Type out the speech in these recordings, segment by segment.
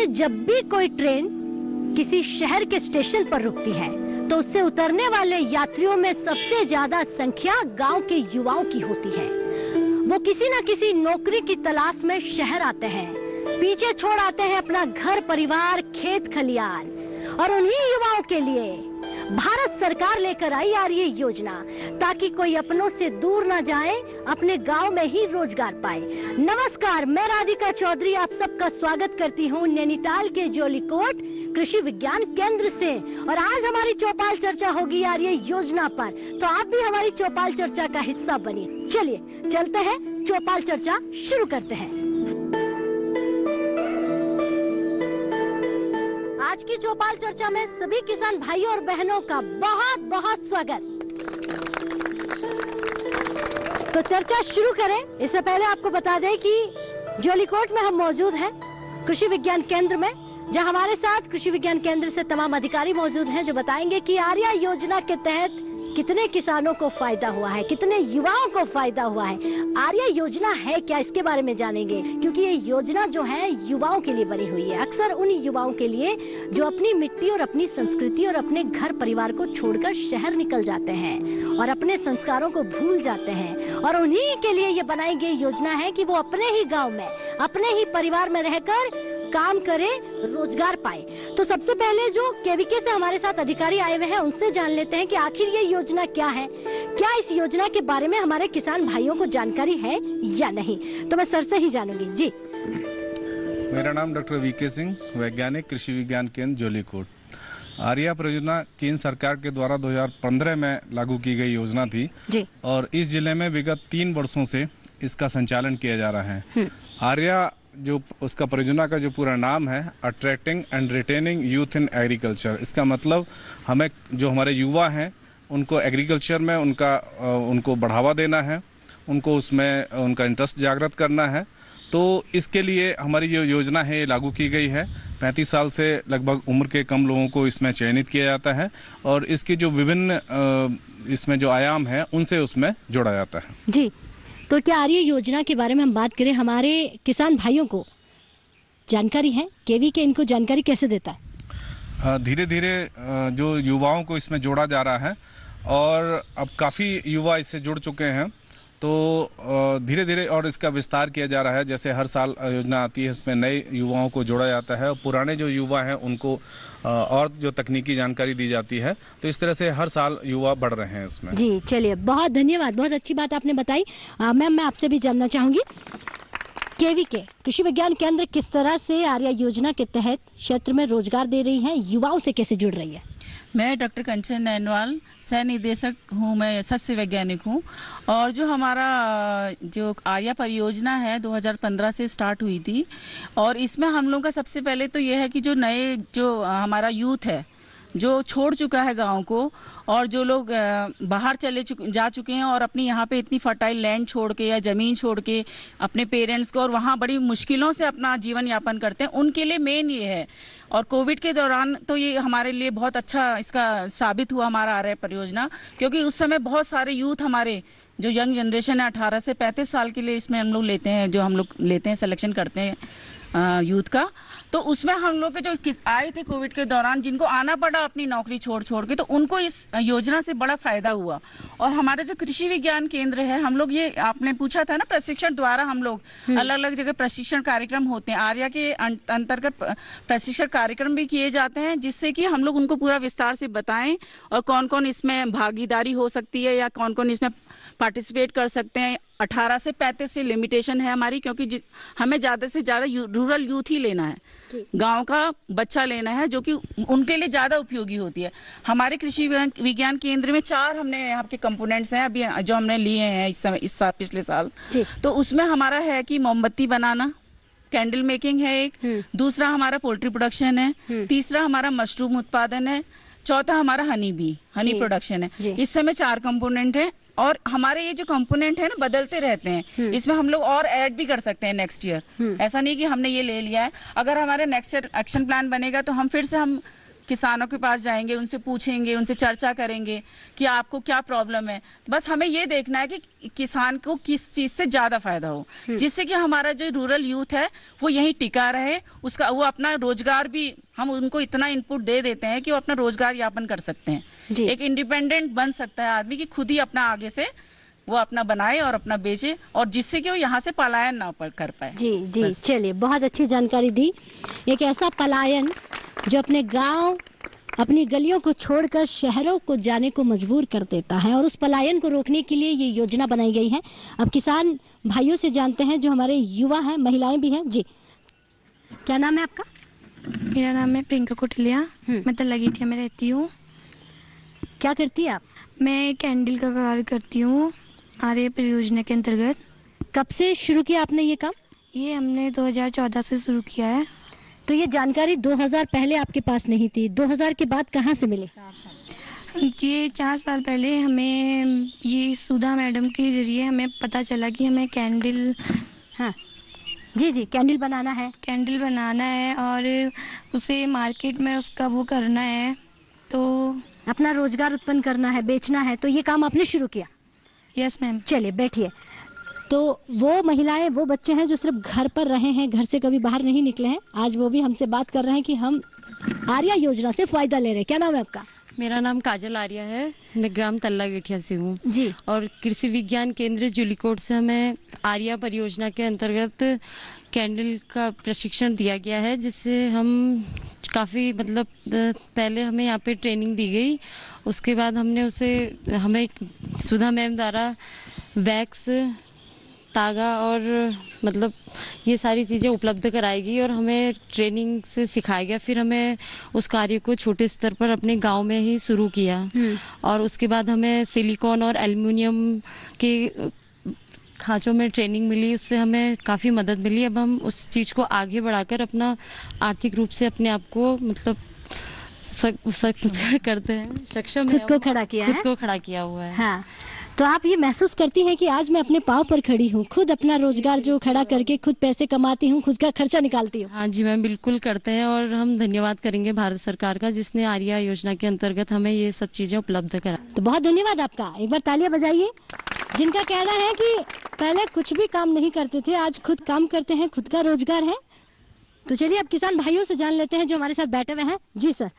देखिए, जब भी कोई ट्रेन किसी शहर के स्टेशन पर रुकती है तो उससे उतरने वाले यात्रियों में सबसे ज्यादा संख्या गांव के युवाओं की होती है। वो किसी न किसी नौकरी की तलाश में शहर आते हैं, पीछे छोड़ आते हैं अपना घर परिवार, खेत खलियान, और उन्हीं युवाओं के लिए भारत सरकार लेकर आई आ रही है योजना, ताकि कोई अपनों से दूर ना जाए, अपने गांव में ही रोजगार पाए। नमस्कार, मैं राधिका चौधरी आप सबका स्वागत करती हूं नैनीताल के जोलीकोट कृषि विज्ञान केंद्र से। और आज हमारी चौपाल चर्चा होगी आ रही है योजना पर, तो आप भी हमारी चौपाल चर्चा का हिस्सा बनिए। चलिए चलते हैं, चौपाल चर्चा शुरू करते हैं। आज की चौपाल चर्चा में सभी किसान भाइयों और बहनों का बहुत बहुत स्वागत। तो चर्चा शुरू करें इससे पहले आपको बता दें कि जोलीकोट में हम मौजूद हैं कृषि विज्ञान केंद्र में, जहां हमारे साथ कृषि विज्ञान केंद्र से तमाम अधिकारी मौजूद हैं जो बताएंगे कि आर्या योजना के तहत कितने किसानों को फायदा हुआ है, कितने युवाओं को फायदा हुआ है। आर्या योजना है क्या, इसके बारे में जानेंगे, क्योंकि ये योजना जो है युवाओं के लिए बनी हुई है। अक्सर उन युवाओं के लिए जो अपनी मिट्टी और अपनी संस्कृति और अपने घर परिवार को छोड़कर शहर निकल जाते हैं और अपने संस्कारों को भूल जाते हैं, और उन्हीं के लिए ये बनाई गई योजना है कि वो अपने ही गाँव में, अपने ही परिवार में रहकर काम करे, रोजगार पाए। तो सबसे पहले जो केवीके से हमारे साथ अधिकारी आए हुए हैं उनसे जान लेते हैं कि आखिर ये योजना क्या है, क्या इस योजना के बारे में हमारे किसान भाइयों को जानकारी है या नहीं। तो मैं सर से ही जानूंगी जी। मेरा नाम डॉक्टर वीके सिंह, वैज्ञानिक कृषि विज्ञान केंद्र जोलीकोट। आर्या परियोजना केंद्र सरकार के द्वारा 2015 में लागू की गई योजना थी जी। और इस जिले में विगत 3 वर्षों से इसका संचालन किया जा रहा है। आर्या जो उसका परियोजना का जो पूरा नाम है, attracting and retaining youth in agriculture. इसका मतलब हमें जो हमारे युवा हैं उनको एग्रीकल्चर में उनको बढ़ावा देना है, उनको उसमें उनका इंटरेस्ट जागृत करना है। तो इसके लिए हमारी जो योजना है ये लागू की गई है। 35 साल से लगभग उम्र के कम लोगों को इसमें चयनित किया जाता है और इसकी जो विभिन्न इसमें जो आयाम है उनसे उसमें जोड़ा जाता है जी। तो क्या आर्या योजना के बारे में हम बात करें, हमारे किसान भाइयों को जानकारी है, केवीके इनको जानकारी कैसे देता है? धीरे धीरे जो युवाओं को इसमें जोड़ा जा रहा है और अब काफ़ी युवा इससे जुड़ चुके हैं, तो धीरे धीरे और इसका विस्तार किया जा रहा है। जैसे हर साल योजना आती है, इसमें नए युवाओं को जोड़ा जाता है और पुराने जो युवा हैं उनको और जो तकनीकी जानकारी दी जाती है। तो इस तरह से हर साल युवा बढ़ रहे हैं इसमें जी। चलिए, बहुत धन्यवाद, बहुत अच्छी बात आपने बताई। मैम, मैं आपसे भी जानना चाहूँगी, केवीके कृषि विज्ञान केंद्र किस तरह से आर्या योजना के तहत क्षेत्र में रोजगार दे रही है, युवाओं से कैसे जुड़ रही है? मैं डॉक्टर कंचन नैनवाल सह निदेशक हूँ, मैं सस्य वैज्ञानिक हूँ। और जो हमारा जो आर्या परियोजना है 2015 से स्टार्ट हुई थी, और इसमें हम लोगों का सबसे पहले तो ये है कि जो नए जो हमारा यूथ है जो छोड़ चुका है गांव को, और जो लोग बाहर जा चुके हैं और अपनी यहाँ पे इतनी फर्टाइल लैंड छोड़ के या ज़मीन छोड़ के अपने पेरेंट्स को, और वहाँ बड़ी मुश्किलों से अपना जीवन यापन करते हैं, उनके लिए मेन ये है। और कोविड के दौरान तो ये हमारे लिए बहुत अच्छा इसका साबित हुआ हमारा आर्या परियोजना, क्योंकि उस समय बहुत सारे यूथ हमारे जो यंग जनरेशन है 18 से 35 साल के लिए इसमें हम लोग लेते हैं, जो हम लोग लेते हैं, सिलेक्शन करते हैं यूथ का। तो उसमें हम लोग के जो आए थे कोविड के दौरान, जिनको आना पड़ा अपनी नौकरी छोड़ के, तो उनको इस योजना से बड़ा फायदा हुआ। और हमारे जो कृषि विज्ञान केंद्र है, हम लोग ये आपने पूछा था ना, प्रशिक्षण द्वारा हम लोग अलग अलग जगह प्रशिक्षण कार्यक्रम होते हैं। आर्या के अंतर्गत प्रशिक्षण कार्यक्रम भी किए जाते हैं, जिससे कि हम लोग उनको पूरा विस्तार से बताएं और कौन कौन इसमें भागीदारी हो सकती है या कौन कौन इसमें पार्टिसिपेट कर सकते हैं। 18 से 35 से लिमिटेशन है हमारी, क्योंकि हमें ज़्यादा से ज़्यादा रूरल यूथ ही लेना है, गांव का बच्चा लेना है, जो कि उनके लिए ज़्यादा उपयोगी होती है। हमारे कृषि विज्ञान केंद्र में 4 हमने यहाँ के कंपोनेंट्स हैं अभी जो हमने लिए हैं इस साल पिछले साल। तो उसमें हमारा है कि मोमबत्ती बनाना, कैंडल मेकिंग है एक, दूसरा हमारा पोल्ट्री प्रोडक्शन है, तीसरा हमारा मशरूम उत्पादन है, चौथा हमारा हनी प्रोडक्शन है। इस समय 4 कंपोनेंट है, और हमारे ये जो कंपोनेंट है ना बदलते रहते हैं। इसमें हम लोग और ऐड भी कर सकते हैं नेक्स्ट ईयर। ऐसा नहीं कि हमने ये ले लिया है, अगर हमारे नेक्स्ट ईयर एक्शन प्लान बनेगा तो हम फिर से किसानों के पास जाएंगे, उनसे पूछेंगे, उनसे चर्चा करेंगे कि आपको क्या प्रॉब्लम है। बस हमें ये देखना है कि किसान को किस चीज से ज्यादा फायदा हो, जिससे कि हमारा जो रूरल यूथ है वो यहीं टिका रहे, उसका वो अपना रोजगार भी, हम उनको इतना इनपुट दे देते हैं कि वो अपना रोजगार यापन कर सकते हैं। एक इंडिपेंडेंट बन सकता है आदमी कि खुद ही अपना आगे से वो अपना बनाए और अपना बेचे, और जिससे कि वो यहाँ से पलायन ना कर पाए। जी जी, चलिए, बहुत अच्छी जानकारी दी। एक ऐसा पलायन जो अपने गांव, अपनी गलियों को छोड़कर शहरों को जाने को मजबूर कर देता है, और उस पलायन को रोकने के लिए ये योजना बनाई गई है। अब किसान भाइयों से जानते हैं जो हमारे युवा हैं, महिलाएं भी हैं। जी, क्या नाम है आपका? मेरा नाम है प्रियंका कोटलिया, मैं तल्लागीठिया में रहती हूँ। क्या करती है आप? मैं कैंडल का कार्य करती हूँ आर्य परियोजना के अंतर्गत। कब से शुरू किया आपने ये काम? ये हमने 2014 से शुरू किया है। तो ये जानकारी 2000 पहले आपके पास नहीं थी, 2000 के बाद कहाँ से मिली? ये 4 साल पहले हमें ये सुधा मैडम के जरिए हमें पता चला कि हमें कैंडल, हाँ जी जी, कैंडल बनाना है और उसे मार्केट में उसका वो करना है, तो अपना रोजगार उत्पन्न करना है, बेचना है। तो ये काम आपने शुरू किया? Yes ma'am. चलिए बैठिए। तो वो महिलाएं, वो बच्चे हैं जो सिर्फ घर पर रहे हैं, घर से कभी बाहर नहीं निकले हैं, आज वो भी हमसे बात कर रहे हैं कि हम आर्या योजना से फायदा ले रहे हैं। क्या नाम है आपका? मेरा नाम काजल आर्या है, मैं ग्राम तल्लागीठिया से हूँ जी। और कृषि विज्ञान केंद्र जोलीकोट से हमें आर्या परियोजना के अंतर्गत कैंडल का प्रशिक्षण दिया गया है, जिससे हम काफ़ी मतलब पहले हमें यहाँ पे ट्रेनिंग दी गई, उसके बाद हमें सुधा मैम द्वारा वैक्स, तागा और मतलब ये सारी चीज़ें उपलब्ध कराएगी और हमें ट्रेनिंग से सिखाया गया। फिर हमें उस कार्य को छोटे स्तर पर अपने गांव में ही शुरू किया और उसके बाद हमें सिलिकॉन और एल्युमिनियम के खांचों में ट्रेनिंग मिली, उससे हमें काफ़ी मदद मिली। अब हम उस चीज़ को आगे बढ़ाकर अपना आर्थिक रूप से अपने आप को मतलब सक्षम करते हैं, सक्षम खुद को खड़ा किया है, खुद को खड़ा किया हुआ है। हाँ, तो आप ये महसूस करती हैं कि आज मैं अपने पाँव पर खड़ी हूँ, खुद अपना रोजगार जो खड़ा करके खुद पैसे कमाती हूँ, खुद का खर्चा निकालती हूँ। हाँ जी मैम, बिल्कुल करते हैं और हम धन्यवाद करेंगे भारत सरकार का, जिसने आर्या योजना के अंतर्गत हमें ये सब चीज़ें उपलब्ध करा। तो बहुत धन्यवाद आपका, एक बार तालियां बजाइए। जिनका कहना है कि पहले कुछ भी काम नहीं करते थे, आज खुद काम करते हैं, खुद का रोजगार है। तो चलिए अब किसान भाइयों से जान लेते हैं जो हमारे साथ बैठे हुए हैं। जी सर,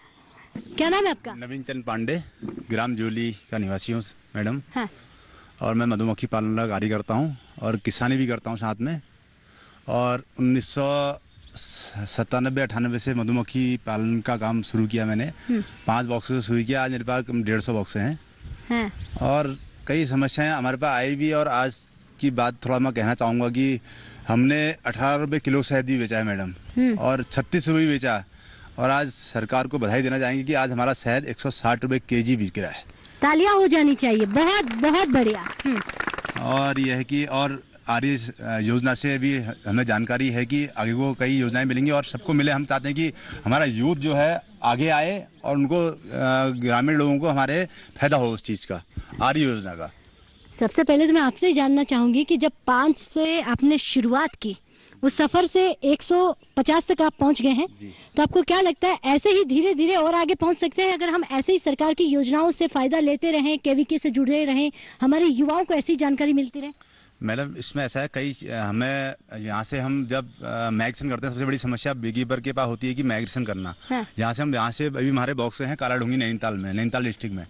क्या नाम है आपका? नवीन चंद पांडे, ग्राम जोली का निवासी हूँ मैडम। हाँ। और मैं मधुमक्खी पालन का कार्य करता हूँ और किसानी भी करता हूँ साथ में। और 1997-98 से मधुमक्खी पालन का काम शुरू किया मैंने। 5 बॉक्स से शुरू किया, आज मेरे पास 150 बॉक्स हैं। हाँ। और कई समस्याएं हमारे पास आई भी, और आज की बात थोड़ा मैं कहना चाहूँगा कि हमने 18 रुपये किलो शहद भी बेचा है मैडम, और 36 रुपये बेचा। और आज सरकार को बधाई देना चाहेंगे कि आज हमारा शहद 160 रुपये केजी बिक रहा है। तालियां हो जानी चाहिए, बहुत बहुत बढ़िया। और यह है कि और आर्य योजना से भी हमें जानकारी है कि आगे को कई योजनाएं मिलेंगी और सबको मिले। हम चाहते हैं कि हमारा यूथ जो है आगे आए और उनको ग्रामीण लोगों को हमारे फायदा हो उस चीज़ का, आर्य योजना का। सबसे पहले तो मैं आपसे जानना चाहूँगी कि जब 5 से आपने शुरुआत की, उस सफ़र से 150 तक आप पहुँच गए हैं, तो आपको क्या लगता है ऐसे ही धीरे धीरे और आगे पहुँच सकते हैं अगर हम ऐसे ही सरकार की योजनाओं से फ़ायदा लेते रहें, केवीके से जुड़े रहें, हमारे युवाओं को ऐसी जानकारी मिलती रहे? मैडम इसमें ऐसा है, कई हमें यहाँ से हम जब माइग्रेशन करते हैं, सबसे बड़ी समस्या बीकीपर के पास होती है कि माइग्रेशन करना। हाँ। यहाँ से अभी हमारे बॉक्स हैं कालाढूंगी नैनीताल में, नैनीताल डिस्ट्रिक्ट में।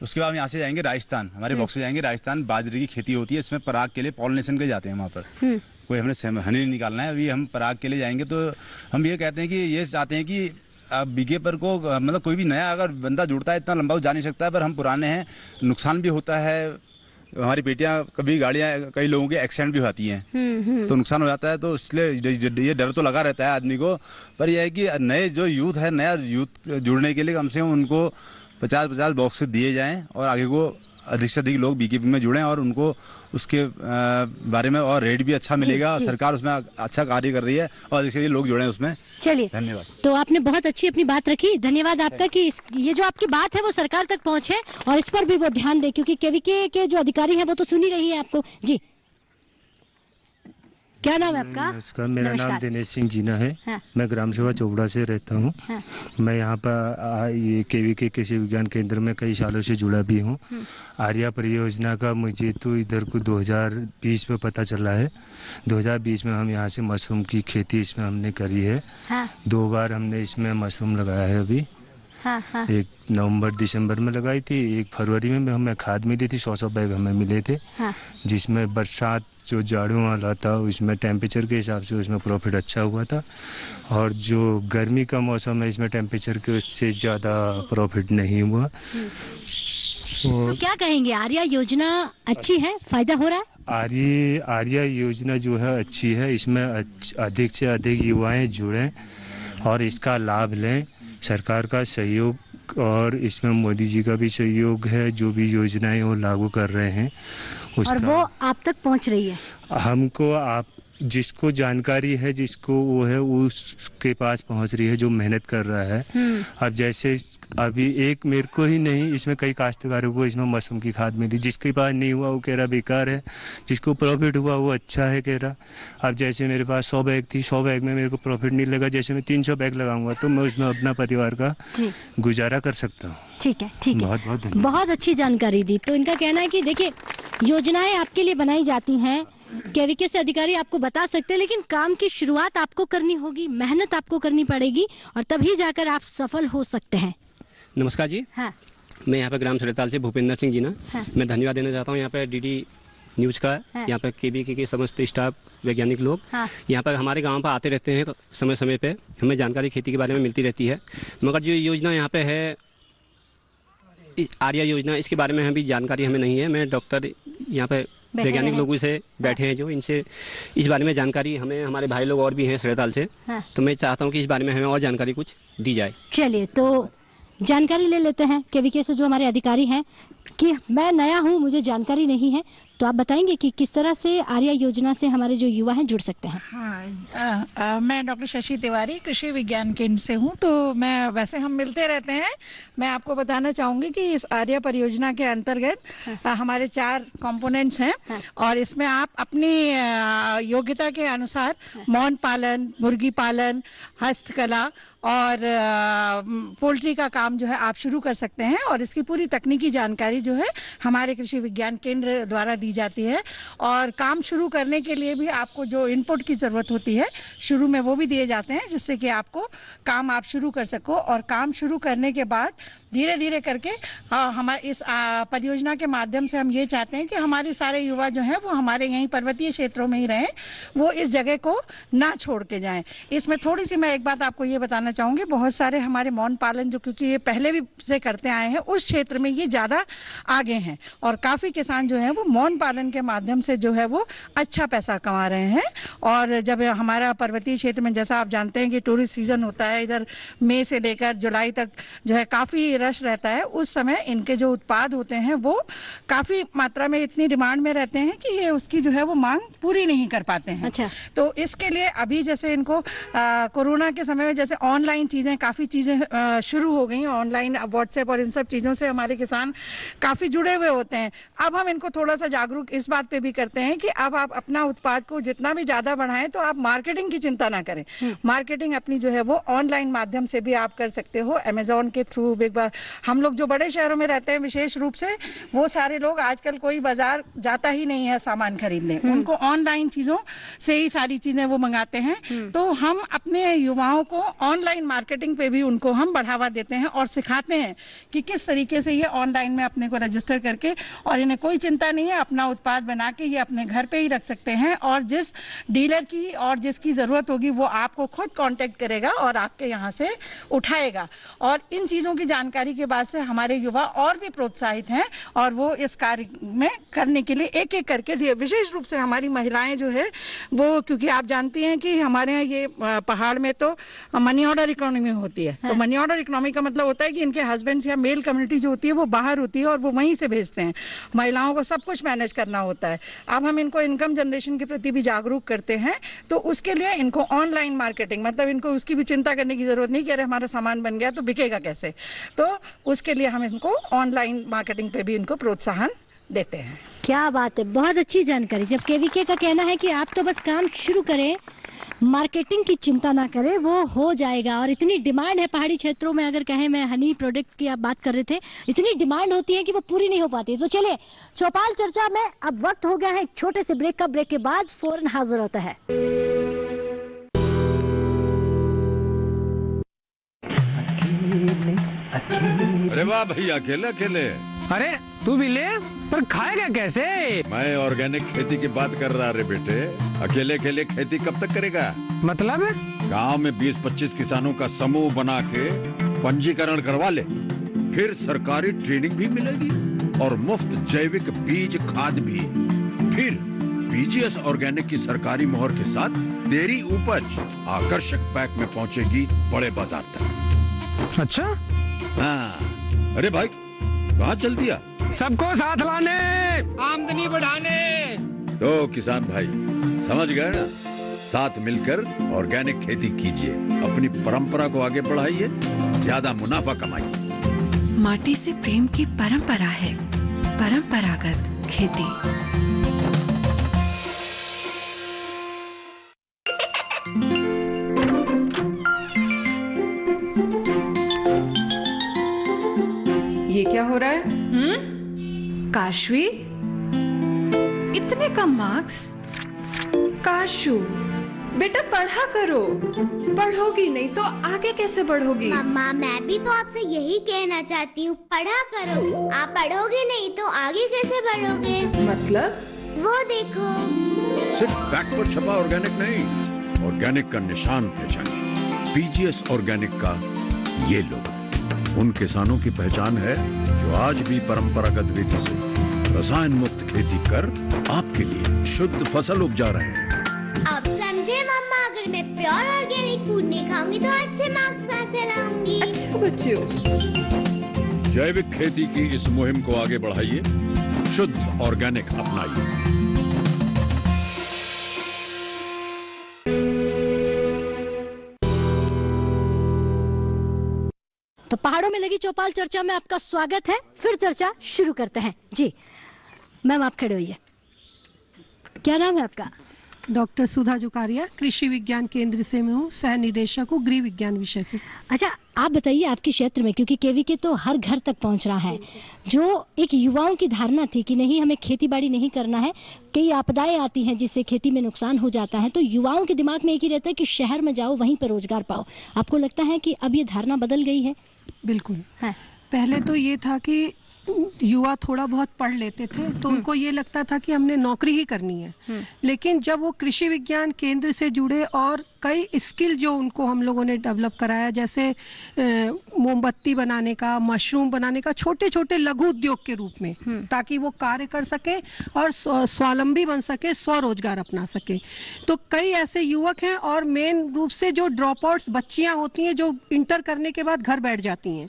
उसके बाद हम यहाँ से जाएंगे राजस्थान, हमारे बॉक्स से जाएंगे राजस्थान। बाजरे की खेती होती है, इसमें पराग के लिए पॉलिनेशन के लिए जाते हैं वहाँ पर। कोई हमने हनी निकालना है, अभी हम पराग के लिए जाएंगे। तो हम ये कहते हैं कि ये चाहते हैं कि बीकेपर को मतलब कोई भी नया अगर बंदा जुड़ता है, इतना लंबा जा नहीं सकता है, पर हम पुराने हैं, नुकसान भी होता है। हमारी बेटियां, कभी गाड़ियां, कई लोगों के एक्सीडेंट भी होती हैं, तो नुकसान हो जाता है। तो इसलिए ये डर तो लगा रहता है आदमी को। पर यह है कि नए जो यूथ है, नया यूथ जुड़ने के लिए कम से कम उनको 50-50 बॉक्स दिए जाएं और आगे को अधिक से अधिक लोग बीकेपी में जुड़ें और उनको उसके बारे में और रेट भी अच्छा मिलेगा। सरकार उसमें अच्छा कार्य कर रही है और अधिक से अधिक लोग जुड़े उसमें। चलिए, धन्यवाद। तो आपने बहुत अच्छी अपनी बात रखी, धन्यवाद आपका कि ये जो आपकी बात है वो सरकार तक पहुंचे और इस पर भी वो ध्यान दे, क्योंकि केवीके के जो अधिकारी हैं वो तो सुन ही रही है आपको। जी क्या नाम है आपका? नमस्कार, मेरा नमस्कार। नाम दिनेश सिंह जीना है। हाँ। मैं ग्राम सेवा चोपड़ा से रहता हूँ। हाँ। मैं यहाँ पर ये केवीके कृषि विज्ञान केंद्र में कई सालों से जुड़ा भी हूँ। आर्या परियोजना का मुझे तो इधर को 2020 में पता चला है। 2020 में हम यहाँ से मशरूम की खेती इसमें हमने करी है। हाँ। 2 बार हमने इसमें मशरूम लगाया है अभी। हाँ, हाँ। एक नवंबर दिसंबर में लगाई थी, एक फरवरी में हमें खाद मिली थी, 100 बैग हमें मिले थे। हाँ। जिसमें बरसात जो जाड़ों वाला था उसमें टेम्परेचर के हिसाब से उसमें प्रॉफिट अच्छा हुआ था, और जो गर्मी का मौसम है इसमें टेम्परेचर के उससे ज़्यादा प्रॉफिट नहीं हुआ। तो क्या कहेंगे, आर्या योजना अच्छी है, फायदा हो रहा है? आर्या योजना जो है अच्छी है। इसमें अधिक से अधिक युवाएं जुड़ें और इसका लाभ लें। सरकार का सहयोग और इसमें मोदी जी का भी सहयोग है। जो भी योजनाएं वो लागू कर रहे हैं और वो आप तक पहुंच रही है। हमको आप जिसको जानकारी है, जिसको वो है, उसके पास पहुंच रही है, जो मेहनत कर रहा है। अब जैसे अभी एक मेरे को ही नहीं, इसमें कई काश्तकारों को इसमें मशरूम की खाद मिली। जिसके पास नहीं हुआ वो कह रहा बेकार है, जिसको प्रॉफिट हुआ वो अच्छा है कह रहा। अब जैसे मेरे पास 100 बैग थी, 100 बैग में मेरे को प्रॉफिट नहीं लगा। जैसे मैं 300 बैग लगाऊंगा तो मैं उसमें अपना परिवार का गुजारा कर सकता हूँ। ठीक है, ठीक है। बहुत बहुत धन्यवाद। बहुत अच्छी जानकारी दी। तो इनका कहना है कि देखिए, योजनाएं आपके लिए बनाई जाती हैं, केवीके से अधिकारी आपको बता सकते हैं, लेकिन काम की शुरुआत आपको करनी होगी, मेहनत आपको करनी पड़ेगी, और तभी जाकर आप सफल हो सकते हैं। नमस्कार जी। हाँ। मैं यहाँ पे ग्राम सड़ताल से भूपेंद्र सिंह जीना। हाँ। मैं धन्यवाद देना चाहता हूँ यहाँ पे डीडी न्यूज़ का। हाँ। यहाँ पे केवीके के समस्त स्टाफ, वैज्ञानिक लोग हाँ। यहाँ पर हमारे गांव पर आते रहते हैं। समय समय पे हमें जानकारी खेती के बारे में मिलती रहती है। मगर जो योजना यहाँ पे है, आर्या योजना, इसके बारे में अभी जानकारी हमें नहीं है। मैं डॉक्टर यहाँ पे वैज्ञानिक लोगों से बैठे हैं जो इनसे इस बारे में जानकारी हमें, हमारे भाई लोग और भी हैं सड़ताल से। हाँ। तो मैं चाहता हूँ कि इस बारे में हमें और जानकारी कुछ दी जाए। चलिए, तो जानकारी ले लेते हैं केवीके से जो हमारे अधिकारी हैं कि मैं नया हूँ, मुझे जानकारी नहीं है, तो आप बताएंगे कि किस तरह से आर्या योजना से हमारे जो युवा हैं जुड़ सकते हैं। हाँ, मैं डॉक्टर शशि तिवारी कृषि विज्ञान केंद्र से हूँ। तो मैं वैसे हम मिलते रहते हैं। मैं आपको बताना चाहूँगी कि इस आर्या परियोजना के अंतर्गत हमारे 4 कंपोनेंट्स हैं। और इसमें आप अपनी योग्यता के अनुसार मौन पालन, मुर्गी पालन, हस्तकला और पोल्ट्री का काम जो है आप शुरू कर सकते हैं। और इसकी पूरी तकनीकी जानकारी जो है हमारे कृषि विज्ञान केंद्र द्वारा दी जाती है। और काम शुरू करने के लिए भी आपको जो इनपुट की ज़रूरत होती है शुरू में, वो भी दिए जाते हैं, जिससे कि आपको काम आप शुरू कर सको। और काम शुरू करने के बाद धीरे धीरे करके हमारे इस परियोजना के माध्यम से हम ये चाहते हैं कि हमारे सारे युवा जो हैं वो हमारे यहीं पर्वतीय क्षेत्रों में ही रहें, वो इस जगह को ना छोड़ के जाएं। इसमें थोड़ी सी मैं एक बात आपको ये बताना चाहूँगी, बहुत सारे हमारे मौन पालन जो, क्योंकि ये पहले भी से करते आए हैं, उस क्षेत्र में ये ज़्यादा आगे हैं। और काफ़ी किसान जो हैं वो मौन पालन के माध्यम से जो है वो अच्छा पैसा कमा रहे हैं। और जब हमारा पर्वतीय क्षेत्र में, जैसा आप जानते हैं कि टूरिस्ट सीज़न होता है, इधर मई से लेकर जुलाई तक जो है काफ़ी रश रहता है, उस समय इनके जो उत्पाद होते हैं वो काफ़ी मात्रा में इतनी डिमांड में रहते हैं कि ये उसकी जो है वो मांग पूरी नहीं कर पाते हैं। अच्छा। तो इसके लिए अभी जैसे इनको कोरोना के समय में जैसे ऑनलाइन चीज़ें, काफ़ी चीज़ें शुरू हो गई, ऑनलाइन व्हाट्सएप और इन सब चीज़ों से हमारे किसान काफ़ी जुड़े हुए होते हैं। अब हम इनको थोड़ा सा जागरूक इस बात पे भी करते हैं कि अब आप अपना उत्पाद को जितना भी ज़्यादा बढ़ाएं तो आप मार्केटिंग की चिंता ना करें। मार्केटिंग अपनी जो है वो ऑनलाइन माध्यम से भी आप कर सकते हो, अमेजोन के थ्रू। बिग बार हम लोग जो बड़े शहरों में रहते हैं विशेष रूप से, वो सारे लोग आजकल कोई बाजार जाता ही नहीं है सामान खरीदने, उनको ऑनलाइन चीज़ों से ही सारी चीज़ें वो मंगाते हैं। तो हम अपने युवाओं को ऑनलाइन मार्केटिंग पे भी उनको हम बढ़ावा देते हैं और सिखाते हैं कि किस तरीके से ये ऑनलाइन में अपने को रजिस्टर करके, और इन्हें कोई चिंता नहीं है, अपना उत्पाद बना के ये अपने घर पे ही रख सकते हैं। और जिस डीलर की और जिसकी ज़रूरत होगी वो आपको खुद कांटेक्ट करेगा और आपके यहाँ से उठाएगा। और इन चीज़ों की जानकारी के बाद से हमारे युवा और भी प्रोत्साहित हैं और वो इस कार्य में करने के लिए एक एक करके, विशेष रूप से हमारी महिलाएं जो है वो, क्योंकि आप जानती हैं कि हमारे यहाँ ये पहाड़ में तो मनी ऑर्डर इकोनॉमी होती है। तो मनी ऑर्डर इकोनॉमी का मतलब होता है कि इनके हस्बैंड्स या मेल कम्युनिटी जो होती है वो बाहर होती है और वो वहीं से भेजते हैं। महिलाओं को सब कुछ मैनेज करना होता है। अब हम इनको इनकम जनरेशन के प्रति भी जागरूक करते हैं, तो उसके लिए इनको ऑनलाइन मार्केटिंग, मतलब इनको उसकी भी चिंता करने की ज़रूरत नहीं कि अरे हमारा सामान बन गया तो बिकेगा कैसे। तो उसके लिए हम इनको ऑनलाइन मार्केटिंग पे भी इनको प्रोत्साहन देते हैं। क्या बात है, बहुत अच्छी जानकारी। जब केवीके का कहना है कि आप तो बस काम शुरू करें, मार्केटिंग की चिंता ना करें, वो हो जाएगा। और इतनी डिमांड है पहाड़ी क्षेत्रों में, अगर कहें, मैं हनी प्रोडक्ट की आप बात कर रहे थे, इतनी डिमांड होती है कि वो पूरी नहीं हो पाती। तो चलिए चौपाल चर्चा में अब वक्त हो गया है एक छोटे से ब्रेक का। ब्रेक के बाद फौरन हाजिर होता है। अरे वाह भैया, अकेले अकेले। अरे तू भी ले, पर खाएगा कैसे? मैं ऑर्गेनिक खेती की बात कर रहा रे बेटे। अकेले अकेले खेती कब तक करेगा? मतलब गांव में 20-25 किसानों का समूह बना के पंजीकरण करवा ले, फिर सरकारी ट्रेनिंग भी मिलेगी और मुफ्त जैविक बीज खाद भी। फिर पीजीएस ऑर्गेनिक की सरकारी मोहर के साथ तेरी उपज आकर्षक पैक में पहुंचेगी बड़े बाजार तक। अच्छा? हाँ। अरे भाई, कहाँ चल दिया? सबको साथ लाने, आमदनी बढ़ाने। तो किसान भाई समझ गए ना? साथ मिलकर ऑर्गेनिक खेती कीजिए, अपनी परंपरा को आगे बढ़ाइए, ज्यादा मुनाफा कमाइए। माटी से प्रेम की परंपरा है परंपरागत खेती। ये क्या हो रहा है? काशवी, इतने कम मार्क्स? काशू बेटा पढ़ा करो, पढ़ोगी नहीं तो आगे कैसे बढ़ोगी? मम्मा, मैं भी तो आपसे यही कहना चाहती हूँ, पढ़ा करो। आप पढ़ोगे नहीं तो आगे कैसे बढ़ोगे? मतलब? वो देखो। सिर्फ बैक पर छपा ऑर्गेनिक नहीं, ऑर्गेनिक का निशान पहचानिए। पीजीएस ऑर्गेनिक का ये लोगो उन किसानों की पहचान है जो आज भी परंपरागत विधि से रसायन मुक्त खेती कर आपके लिए शुद्ध फसल उपजा रहे हैं। अब समझे मम्मा, अगर मैं प्योर ऑर्गेनिक फूड नहीं खाऊंगी तो अच्छे मार्क्स कहाँ से लाऊंगी? अच्छा बच्चों, जैविक खेती की इस मुहिम को आगे बढ़ाइए, शुद्ध ऑर्गेनिक अपनाइए। तो पहाड़ों में लगी चौपाल चर्चा में आपका स्वागत है। फिर चर्चा शुरू करते हैं। जी मैम, आप खड़े होइए। क्या नाम है आपका? डॉक्टर सुधा जुकारिया, कृषि विज्ञान केंद्र से मैं हूँ, सह निदेशक हूँ गृह विज्ञान विषय से। अच्छा, आप बताइए आपके क्षेत्र में, क्योंकि केवीके तो हर घर तक पहुँच रहा है, जो एक युवाओं की धारणा थी कि नहीं हमें खेती बाड़ी नहीं करना है, कई आपदाएं आती हैं जिससे खेती में नुकसान हो जाता है, तो युवाओं के दिमाग में एक ही रहता है कि शहर में जाओ, वहीं पर रोजगार पाओ। आपको लगता है कि अब ये धारणा बदल गई है? बिल्कुल है। पहले तो ये था कि युवा थोड़ा बहुत पढ़ लेते थे तो उनको ये लगता था कि हमने नौकरी ही करनी है, लेकिन जब वो कृषि विज्ञान केंद्र से जुड़े और कई स्किल जो उनको हम लोगों ने डेवलप कराया, जैसे मोमबत्ती बनाने का, मशरूम बनाने का, छोटे छोटे लघु उद्योग के रूप में, ताकि वो कार्य कर सके और स्वावलंबी बन सके, स्वरोजगार अपना सके। तो कई ऐसे युवक हैं, और मेन रूप से जो ड्रॉप आउट्स बच्चियाँ होती हैं जो इंटर करने के बाद घर बैठ जाती हैं,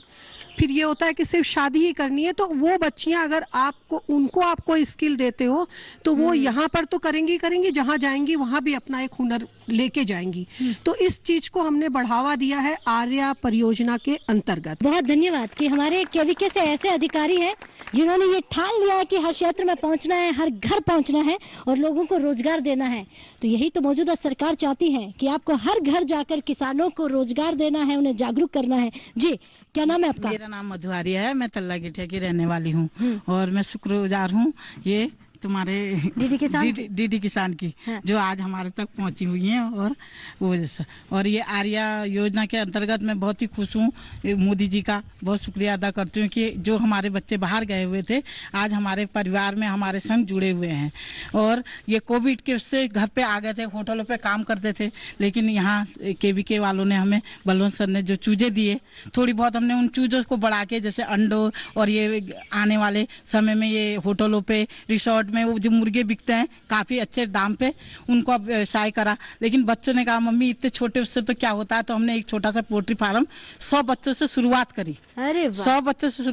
फिर ये होता है कि सिर्फ शादी ही करनी है, तो वो बच्चियां अगर आपको स्किल देते हो तो वो यहाँ पर तो करेंगी, जहाँ जाएंगी वहाँ भी अपना एक हुनर लेके जाएंगी। तो इस चीज को हमने बढ़ावा दिया है आर्या परियोजना के अंतर्गत। बहुत धन्यवाद कि हमारे केवीके से ऐसे अधिकारी हैं जिन्होंने ये ठान लिया है कि हर क्षेत्र में पहुंचना है, हर घर पहुंचना है और लोगों को रोजगार देना है। तो यही तो मौजूदा सरकार चाहती है कि आपको हर घर जाकर किसानों को रोजगार देना है, उन्हें जागरूक करना है। जी, क्या नाम है आपका? मेरा नाम मधु आर्या है, मैं तल्ला गिठिया की रहने वाली हूँ और मैं शुक्रगुजार हूँ ये तुम्हारे डीडी किसान की, जो आज हमारे तक पहुंची हुई हैं। और वो जैसा, और ये आर्या योजना के अंतर्गत मैं बहुत ही खुश हूँ। मोदी जी का बहुत शुक्रिया अदा करती हूँ कि जो हमारे बच्चे बाहर गए हुए थे, आज हमारे परिवार में हमारे संग जुड़े हुए हैं। और ये कोविड के से घर पे आ गए थे, होटलों पे काम करते थे, लेकिन यहाँ केवीके वालों ने हमें, बलवंत सर ने जो चूजे दिए, थोड़ी बहुत हमने उन चूजों को बढ़ा के, जैसे अंडों और ये आने वाले समय में ये होटलों पे, रिसोर्ट में वो जो मुर्गे बिकते हैं काफ़ी अच्छे दाम पे, उनको अब व्यवसाय करा। लेकिन बच्चों ने कहा मम्मी इतने छोटे उससे तो क्या होता है, तो हमने एक छोटा सा पोल्ट्री फार्म 100 बच्चों से शुरुआत करी। अरे 100 बच्चों से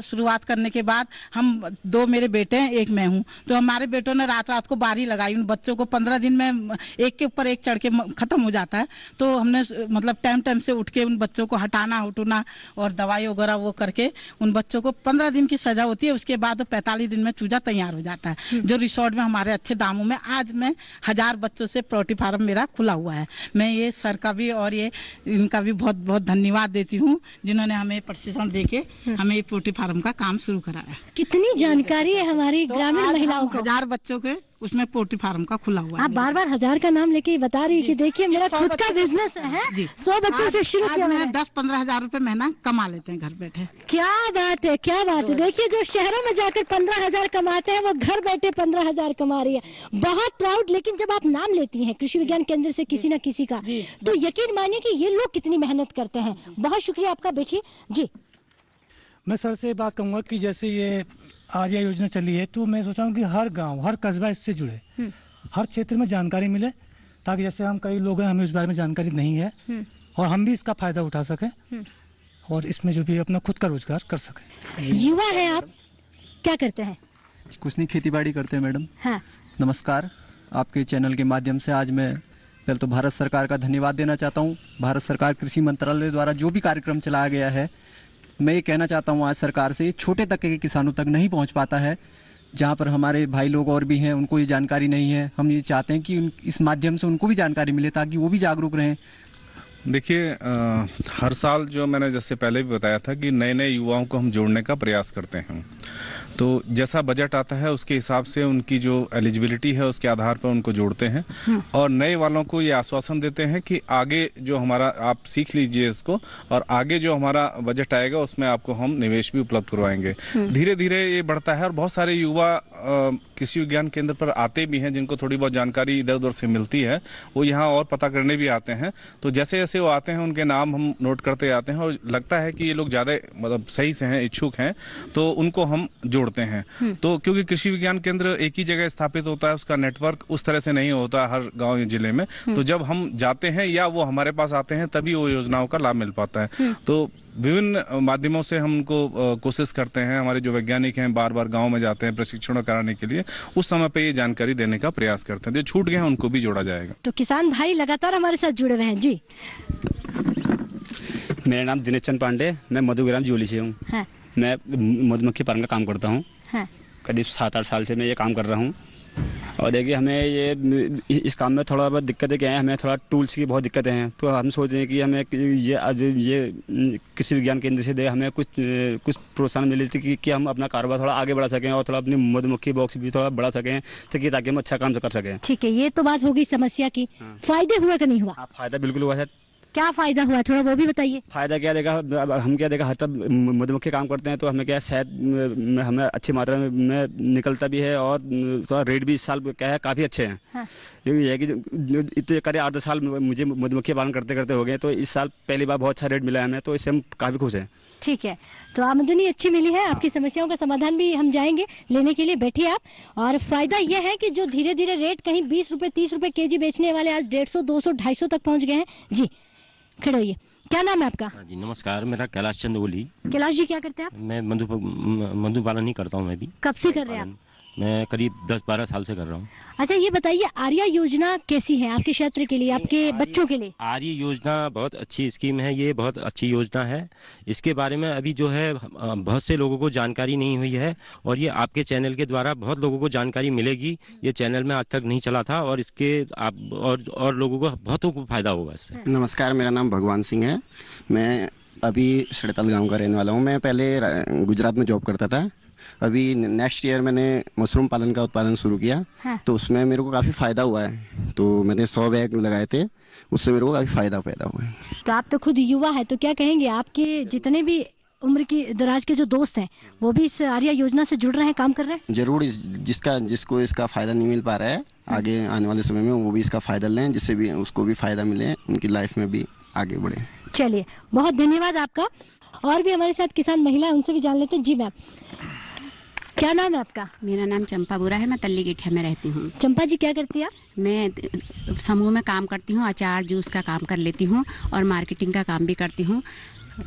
शुरुआत करने के बाद हम 2 मेरे बेटे हैं, 1 मैं हूँ, तो हमारे बेटों ने रात रात को बारी लगाई। उन बच्चों को 15 दिन में एक के ऊपर एक चढ़ के खत्म हो जाता है, तो हमने मतलब टाइम से उठ के उन बच्चों को हटाना उठना और दवाई वगैरह वो करके उन बच्चों को 15 दिन की सजा होती है। उसके बाद 45 दिन में चूजा तैयार हो जाता है, जो रिसोर्ट में हमारे अच्छे दामों में। आज मैं 1000 बच्चों से पोल्ट्री फार्म मेरा खुला हुआ है। मैं ये सर का भी और ये इनका भी बहुत बहुत धन्यवाद देती हूँ, जिन्होंने हमें प्रशिक्षण देके हमें ये पोल्ट्री फार्म का काम शुरू कराया। कितनी जानकारी है हमारी ग्रामीण महिलाओं को। 1000 बच्चों के उसमें पोल्ट्री फार्म का खुला हुआ है। आप बार बार 1000 का नाम लेके बता रही कि देखिए मेरा खुद का बिजनेस है। 100 बच्चों से शुरू किया। 10-15 हजार रुपए महीना कमा लेते हैं घर बैठे। क्या बात है, क्या बात है। देखिए जो शहरों में जाकर 15,000 कमाते हैं वो घर बैठे 15,000 कमा रही है। बहुत प्राउड। लेकिन जब आप नाम लेती हैं कृषि विज्ञान केंद्र से किसी न किसी का, तो यकीन मानिए कि ये लोग कितनी मेहनत करते हैं। बहुत शुक्रिया आपका। बैठिए जी। मैं सर से बात कहूँगा कि जैसे ये आर्या योजना चली है, तो मैं सोच रहा हूँ कि हर गांव हर कस्बा इससे जुड़े, हर क्षेत्र में जानकारी मिले, ताकि जैसे हम कई लोग हैं हमें इस बारे में जानकारी नहीं है और हम भी इसका फायदा उठा सकें और इसमें जो भी अपना खुद का रोजगार कर सकें। युवा है आप, क्या करते हैं? कुछ नहीं, खेती बाड़ी करते हैं मैडम। हाँ। नमस्कार। आपके चैनल के माध्यम से आज मैं पहले तो भारत सरकार का धन्यवाद देना चाहता हूँ। भारत सरकार कृषि मंत्रालय द्वारा जो भी कार्यक्रम चलाया गया है, मैं ये कहना चाहता हूँ आज सरकार से, छोटे तक के किसानों तक नहीं पहुँच पाता है। जहाँ पर हमारे भाई लोग और भी हैं उनको ये जानकारी नहीं है। हम ये चाहते हैं कि इस माध्यम से उनको भी जानकारी मिले ताकि वो भी जागरूक रहें। देखिए हर साल जो मैंने जैसे पहले भी बताया था कि नए नए युवाओं को हम जोड़ने का प्रयास करते हैं, तो जैसा बजट आता है उसके हिसाब से उनकी जो एलिजिबिलिटी है उसके आधार पर उनको जोड़ते हैं और नए वालों को ये आश्वासन देते हैं कि आगे जो हमारा आप सीख लीजिए इसको और आगे जो हमारा बजट आएगा उसमें आपको हम निवेश भी उपलब्ध करवाएंगे। धीरे धीरे ये बढ़ता है और बहुत सारे युवा कृषि विज्ञान केंद्र पर आते भी हैं, जिनको थोड़ी बहुत जानकारी इधर उधर से मिलती है, वो यहाँ और पता करने भी आते हैं। तो जैसे जैसे वो आते हैं उनके नाम हम नोट करते आते हैं और लगता है कि ये लोग ज़्यादा मतलब सही से हैं, इच्छुक हैं, तो उनको हम जोड़ते हैं। तो क्योंकि कृषि विज्ञान केंद्र एक ही जगह स्थापित होता है, उसका नेटवर्क उस तरह से नहीं होता हर गांव या जिले में, तो जब हम जाते हैं या वो हमारे पास आते हैं तभी वो योजनाओं का लाभ मिल पाता है। तो विभिन्न माध्यमों से हम उनको कोशिश करते हैं। हमारे जो वैज्ञानिक हैं बार बार गांव में जाते हैं प्रशिक्षण कराने के लिए, उस समय पे ये जानकारी देने का प्रयास करते हैं। जो छूट गए हैं उनको भी जोड़ा जाएगा। तो किसान भाई लगातार हमारे साथ जुड़े हुए हैं जी। मेरा नाम दिनेश चंद पांडे, मैं मधुग्राम जोली से हूँ। हाँ। मैं मधुमक्खी पालन का काम करता हूँ। हाँ। करीब 7-8 साल से मैं ये काम कर रहा हूँ। और देखिए हमें ये इस काम में थोड़ा बहुत दिक्कतें क्या हैं, हमें थोड़ा टूल्स की बहुत दिक्कतें हैं। तो हम सोच रहे हैं कि हमें ये कृषि विज्ञान केंद्र से दे हमें कुछ प्रोत्साहन मिले थी कि हम अपना कारोबार थोड़ा आगे बढ़ा सकें और थोड़ा अपनी मधुमक्खी बॉक्स भी थोड़ा बढ़ा सकें, ताकि हम अच्छा काम कर सकें। ठीक है, ये तो बात होगी समस्या की। फायदे हुआ कि नहीं हुआ? फायदा बिल्कुल हुआ सर। क्या फायदा हुआ, थोड़ा वो भी बताइए। फायदा क्या देगा, हम क्या देगा, हर तब मधुमक्खी काम करते हैं तो हमें क्या शहद हमें अच्छी मात्रा में निकलता भी है और थोड़ा रेट भी इस साल क्या है काफ़ी अच्छे हैं। हाँ। ये है कि इतने करीब 8-10 साल मुझे मधुमक्खी पालन करते करते हो गए, तो इस साल पहली बार बहुत अच्छा रेट मिला है हमें, तो इससे हम काफ़ी खुश हैं। ठीक है, तो आमदनी अच्छी मिली है, आपकी समस्याओं का समाधान भी हम जाएंगे लेने के लिए। बैठिए आप। और फायदा यह है कि जो धीरे धीरे रेट कहीं 20 रुपए 30 रुपए केजी बेचने वाले आज 150 200 250 तक पहुँच गए हैं जी। खड़े होइए, क्या नाम है आपका? जी नमस्कार, मेरा कैलाश चंद ओली। कैलाश जी क्या करते हैं आप? मैं मधु पालन ही करता हूँ। मैं भी। कब से कर रहे हैं आप? मैं करीब 10-12 साल से कर रहा हूँ। अच्छा ये बताइए, आर्या योजना कैसी है आपके क्षेत्र के लिए, आपके बच्चों के लिए? आर्या योजना बहुत अच्छी स्कीम है, ये बहुत अच्छी योजना है। इसके बारे में अभी जो है बहुत से लोगों को जानकारी नहीं हुई है और ये आपके चैनल के द्वारा बहुत लोगों को जानकारी मिलेगी। ये चैनल में आज तक नहीं चला था और इसके और लोगों को बहुतों को फायदा होगा इससे। नमस्कार, मेरा नाम भगवान सिंह है। मैं अभी सड़ताल गाँव का रहने वाला हूँ। मैं पहले गुजरात में जॉब करता था। अभी नेक्स्ट ईयर मैंने मशरूम पालन का उत्पादन शुरू किया। हाँ। तो उसमें मेरे को काफ़ी फ़ायदा हुआ है। तो मैंने 100 बैग लगाए थे, उससे मेरे को काफ़ी फ़ायदा पैदा हुआ है। तो आप तो खुद युवा है, तो क्या कहेंगे, आपके जितने भी उम्र की दराज के जो दोस्त हैं वो भी इस आर्या योजना से जुड़ रहे हैं, काम कर रहे हैं? जरूर, जिसको इसका फ़ायदा नहीं मिल पा रहा है आगे आने वाले समय में वो भी इसका फ़ायदा लें, जिससे भी उसको भी फ़ायदा मिले, उनकी लाइफ में भी आगे बढ़े। चलिए, बहुत धन्यवाद आपका। और भी हमारे साथ किसान महिला, उनसे भी जान लेते हैं। जी मैम, क्या नाम है आपका? मेरा नाम चंपा बुरा है, मैं तल्ली गिठिया में रहती हूँ। चंपा जी क्या करती है? मैं समूह में काम करती हूँ, अचार जूस का काम कर लेती हूँ और मार्केटिंग का काम भी करती हूँ,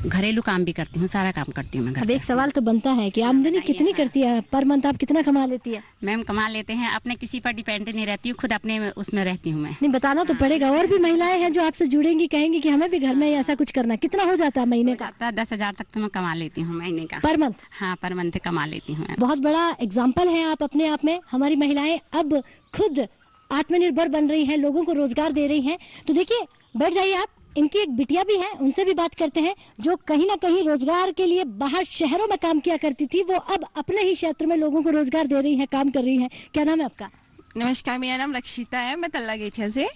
घरेलू काम भी करती हूँ, सारा काम करती हूँ मैं घर। अब एक सवाल तो बनता है कि आमदनी कितनी करती है पर मंथ, आप कितना कमा लेती है? मैम कमा लेते हैं, अपने किसी पर डिपेंड नहीं रहती हूँ, खुद अपने उसमें रहती हूँ मैं। नहीं बताना तो पड़ेगा, और भी महिलाएं हैं जो आपसे जुड़ेंगी, कहेंगी कि हमें भी घर में ऐसा कुछ करना। कितना हो जाता है महीने का? 10,000 तक तो मैं कमा लेती हूँ महीने का। Per month? हाँ, पर मंथ कमा लेती हूँ। बहुत बड़ा एग्जाम्पल है आप अपने आप में। हमारी महिलाएं अब खुद आत्मनिर्भर बन रही हैं, लोगों को रोजगार दे रही हैं। तो देखिए, बैठ जाइए आप। इनकी एक बिटिया भी है, उनसे भी बात करते हैं, जो कहीं ना कहीं रोजगार के लिए बाहर शहरों में काम किया करती थी, वो अब अपने ही क्षेत्र में लोगों को रोजगार दे रही है, काम कर रही है। क्या नाम है आपका? नमस्कार, मेरा नाम रक्षिता है, मैं तल्ला गिठिया से।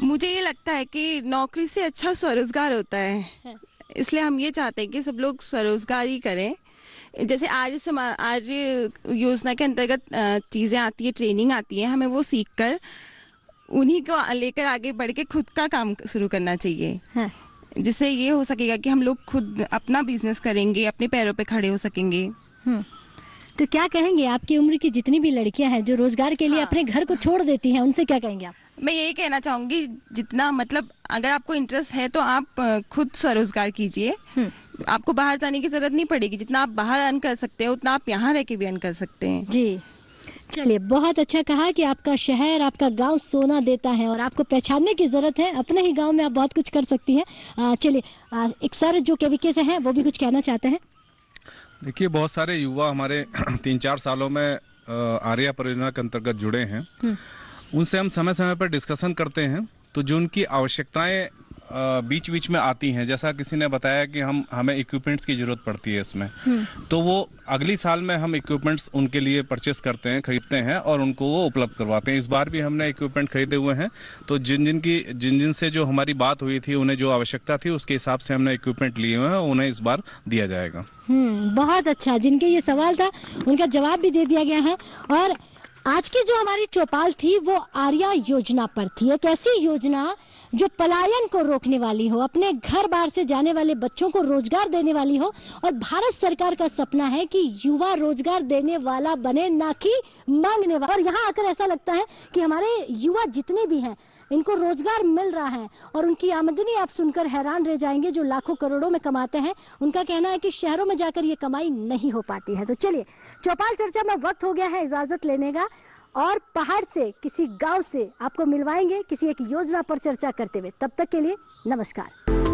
मुझे ये लगता है कि नौकरी से अच्छा स्वरोजगार होता है, इसलिए हम ये चाहते हैं कि सब लोग स्वरोजगार ही करें। जैसे आज योजना के अंतर्गत चीज़ें आती है, ट्रेनिंग आती है, हमें वो सीख कर उन्हीं को लेकर आगे बढ़ के खुद का काम शुरू करना चाहिए। जिससे ये हो सकेगा कि हम लोग खुद अपना बिजनेस करेंगे, अपने पैरों पे खड़े हो सकेंगे। तो क्या कहेंगे आपकी उम्र की जितनी भी लड़कियां हैं जो रोजगार के लिए अपने घर को छोड़ देती हैं, उनसे क्या कहेंगे आप? मैं यही कहना चाहूँगी, जितना मतलब अगर आपको इंटरेस्ट है तो आप खुद स्वरोजगार कीजिए। आपको बाहर जाने की जरूरत नहीं पड़ेगी, जितना आप बाहर अर्न कर सकते हो उतना आप यहाँ रह के भी अर्न कर सकते हैं। जी चलिए, बहुत अच्छा कहा कि आपका शहर, आपका गांव सोना देता है और आपको पहचानने की जरूरत है। अपने ही गांव में आप बहुत कुछ कर सकती हैं। चलिए, एक सर जो केवीके से हैं वो भी कुछ कहना चाहते हैं। देखिए, बहुत सारे युवा हमारे 3-4 सालों में आर्या परियोजना के अंतर्गत जुड़े हैं। उनसे हम समय समय पर डिस्कशन करते हैं, तो जो उनकी आवश्यकताएं बीच बीच में आती हैं, जैसा किसी ने बताया कि हमें इक्विपमेंट्स की ज़रूरत पड़ती है इसमें, तो वो अगली साल में हम इक्विपमेंट्स उनके लिए परचेस करते हैं, खरीदते हैं और उनको वो उपलब्ध करवाते हैं। इस बार भी हमने इक्विपमेंट खरीदे हुए हैं, तो जिन से जो हमारी बात हुई थी, उन्हें जो आवश्यकता थी उसके हिसाब से हमने इक्विपमेंट लिए हुए हैं, उन्हें इस बार दिया जाएगा। बहुत अच्छा, जिनके ये सवाल था उनका जवाब भी दे दिया गया है। और आज की जो हमारी चौपाल थी वो आर्या योजना पर थी। एक ऐसी योजना जो पलायन को रोकने वाली हो, अपने घर बाहर से जाने वाले बच्चों को रोजगार देने वाली हो। और भारत सरकार का सपना है कि युवा रोजगार देने वाला बने, ना कि मांगने वाला। और यहाँ आकर ऐसा लगता है कि हमारे युवा जितने भी हैं, इनको रोजगार मिल रहा है और उनकी आमदनी आप सुनकर हैरान रह जाएंगे, जो लाखों करोड़ों में कमाते हैं। उनका कहना है कि शहरों में जाकर ये कमाई नहीं हो पाती है। तो चलिए, चौपाल चर्चा में वक्त हो गया है इजाजत लेने का, और पहाड़ से, किसी गांव से आपको मिलवाएंगे किसी एक योजना पर चर्चा करते हुए। तब तक के लिए नमस्कार।